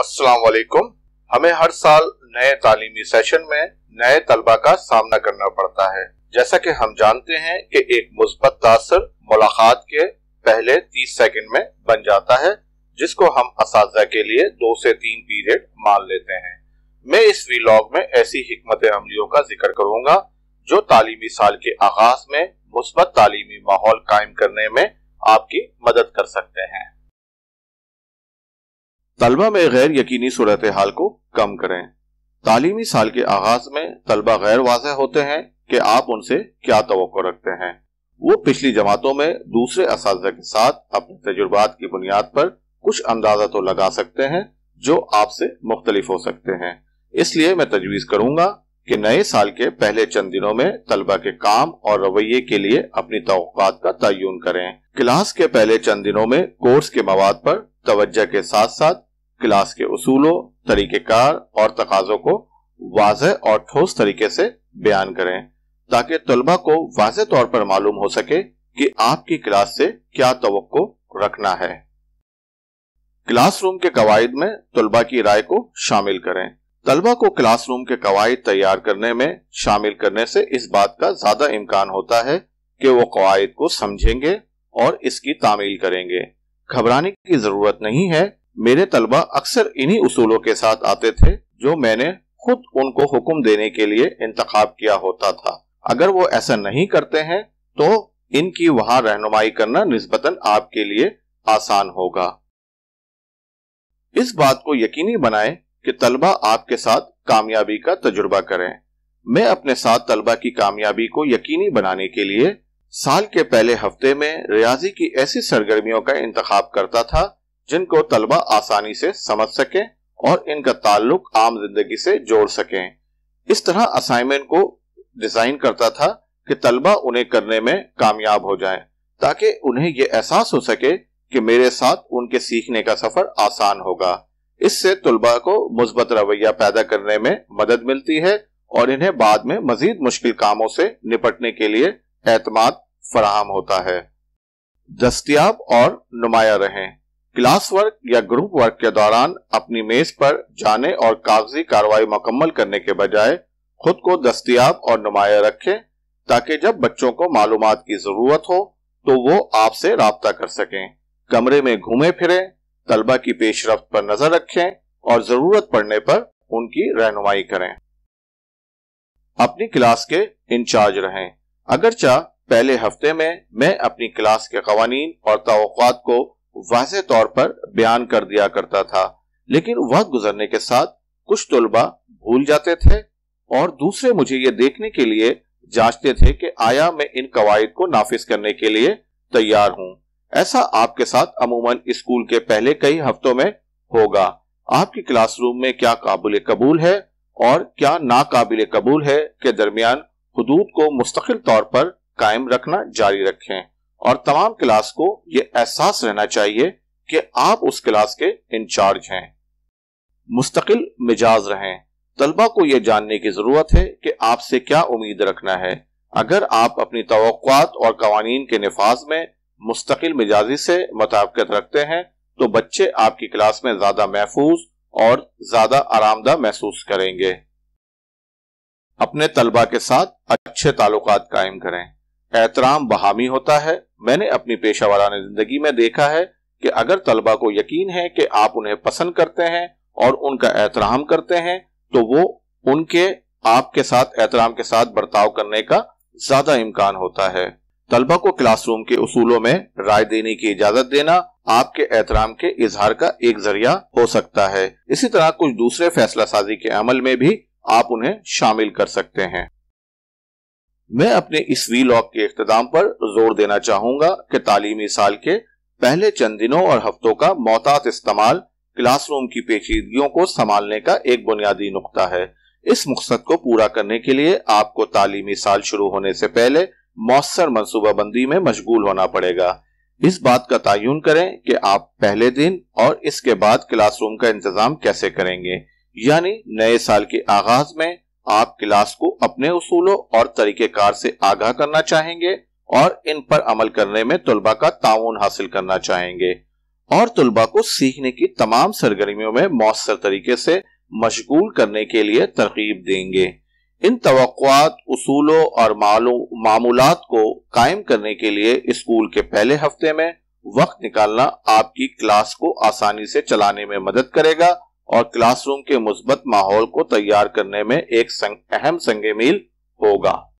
अस्सलाम वालेकुम। हमें हर साल नए तालीमी सेशन में नए तलबा का सामना करना पड़ता है। जैसा कि हम जानते हैं कि एक मुस्बत तासर मुलाकात के पहले 30 सेकंड में बन जाता है, जिसको हम असातिज़ा के लिए 2 से 3 पीरियड मान लेते हैं। मैं इस वीलॉग में ऐसी हिकमत अमलियों का जिक्र करूंगा जो तालीमी साल के आगाज में मुस्बत तालीमी माहौल कायम करने में आपकी मदद कर सकते हैं। तलबा में गैर यकीनी सूरत हाल को कम करें। तालीमी साल के आगाज में तलबा गैर वाज़ेह होते हैं कि आप उनसे क्या तवक्को रखते हैं। वो पिछली जमातों में दूसरे असातिज़ा के साथ अपने तजुर्बात की बुनियाद पर कुछ अंदाजा तो लगा सकते हैं जो आपसे मुख्तलिफ हो सकते हैं। इसलिए मैं तजवीज़ करूंगा कि नए साल के पहले चंद दिनों में तलबा के काम और रवैये के लिए अपनी तवक्कुआत का तय्युन करें। क्लास के पहले चंद दिनों में कोर्स के मवाद पर तवज्जो के साथ साथ क्लास के उसूलों, तरीक़ेकार और तकाज़ों को वाज़ेह और ठोस तरीके से बयान करें ताकि तलबा को वाज़ेह तौर पर मालूम हो सके कि आपकी क्लास से क्या तवक्को रखना है। क्लासरूम के कवायद में तलबा की राय को शामिल करें। तलबा को क्लासरूम के कवायद तैयार करने में शामिल करने से इस बात का ज्यादा इम्कान होता है कि वो कवायद को समझेंगे और इसकी तामील करेंगे। घबराने की जरूरत नहीं है। मेरे तलबा अक्सर इन्हीं उसूलों के साथ आते थे जो मैंने खुद उनको हुक्म देने के लिए इंतखाब किया होता था। अगर वो ऐसा नहीं करते हैं तो इनकी वहां रहनुमाई करना निस्बतन आपके लिए आसान होगा। इस बात को यकीनी बनाएं कि तलबा आपके साथ कामयाबी का तजुर्बा करें। मैं अपने साथ तलबा की कामयाबी को यकीनी बनाने के लिए साल के पहले हफ्ते में रियाजी की ऐसी सरगर्मियों का इंतखाब करता था जिनको तलबा आसानी से समझ सकें और इनका ताल्लुक आम जिंदगी से जोड़ सकें। इस तरह असाइनमेंट को डिजाइन करता था कि तलबा उन्हें करने में कामयाब हो जाएं, ताकि उन्हें यह एहसास हो सके कि मेरे साथ उनके सीखने का सफर आसान होगा। इससे तलबा को मुस्बत रवैया पैदा करने में मदद मिलती है और इन्हें बाद में मजीद मुश्किल कामों से निपटने के लिए एतमाद फराहम होता है। दस्तयाब और नुमाया रहें। क्लास वर्क या ग्रुप वर्क के दौरान अपनी मेज पर जाने और कागजी कार्रवाई मुकम्मल करने के बजाय खुद को दस्तयाब और नुमाया रखें ताकि जब बच्चों को मालूमात की जरूरत हो तो वो आपसे राब्ता कर सकें। कमरे में घूमे फिरें, तलबा की पेशरफ्त पर नजर रखें और जरूरत पड़ने पर उनकी रहनुमाई करें। अपनी क्लास के इंचार्ज रहें। अगरचा पहले हफ्ते में मैं अपनी क्लास के कवानीन और तवक्कुआत को वाज़ेह तौर पर बयान कर दिया करता था, लेकिन वक्त गुजरने के साथ कुछ तलबा भूल जाते थे और दूसरे मुझे ये देखने के लिए जांचते थे कि आया मैं इन कवायद को नाफिज करने के लिए तैयार हूं। ऐसा आपके साथ अमूमन स्कूल के पहले कई हफ्तों में होगा। आपकी क्लासरूम में क्या काबिल कबूल है और क्या नाकाबिल कबूल है के दरमियान हुदूद को मुस्तकिल तौर पर कायम रखना जारी रखें और तमाम क्लास को ये एहसास रहना चाहिए कि आप उस क्लास के इंचार्ज हैं। मुस्तकिल मिजाज रहें। तलबा को यह जानने की जरूरत है कि आपसे क्या उम्मीद रखना है। अगर आप अपनी तवक्कुआत और कवानीन के निफाज में मुस्तकिल मिजाजी से मुताबिकत रखते हैं तो बच्चे आपकी क्लास में ज्यादा महफूज और ज्यादा आरामदा महसूस करेंगे। अपने तलबा के साथ अच्छे ताल्लुकात कायम करें। एहतराम बहामी होता है। मैंने अपनी पेशा वाराना जिंदगी में देखा है कि अगर तलबा को यकीन है कि आप उन्हें पसंद करते हैं और उनका एहतराम करते हैं तो वो उनके आपके साथ एहतराम के साथ बर्ताव करने का ज्यादा इम्कान होता है। तलबा को क्लासरूम के उसूलों में राय देने की इजाजत देना आपके एहतराम के इजहार का एक जरिया हो सकता है। इसी तरह कुछ दूसरे फैसला साजी के अमल में भी आप उन्हें शामिल कर सकते हैं। मैं अपने इस वीलॉग के इख्तिताम पर जोर देना चाहूंगा कि तालीमी साल के पहले चंद दिनों और हफ्तों का मोहतात इस्तेमाल क्लासरूम की पेचीदगियों को संभालने का एक बुनियादी नुक्ता है। इस मकसद को पूरा करने के लिए आपको तालीमी साल शुरू होने से पहले मौसर मंसूबाबंदी में मशगूल होना पड़ेगा। इस बात का तय्युन करें कि आप पहले दिन और इसके बाद क्लासरूम का इंतजाम कैसे करेंगे, यानी नए साल के आगाज में आप क्लास को अपने उसूलों और तरीकेकार से आगाह करना चाहेंगे और इन पर अमल करने में तलबा का ताउन हासिल करना चाहेंगे। اور طلبہ کو سیکھنے کی تمام سرگرمیوں میں مؤثر طریقے سے مشغول کرنے کے لیے ترغیب دیں گے۔ ان توقعات، اصولوں اور معمولات کو قائم کرنے کے لیے اسکول کے پہلے ہفتے میں وقت نکالنا آپ کی کلاس کو آسانی سے چلانے میں مدد کرے گا اور کلاس روم کے مثبت ماحول کو تیار کرنے میں ایک اہم سنگ میل ہوگا۔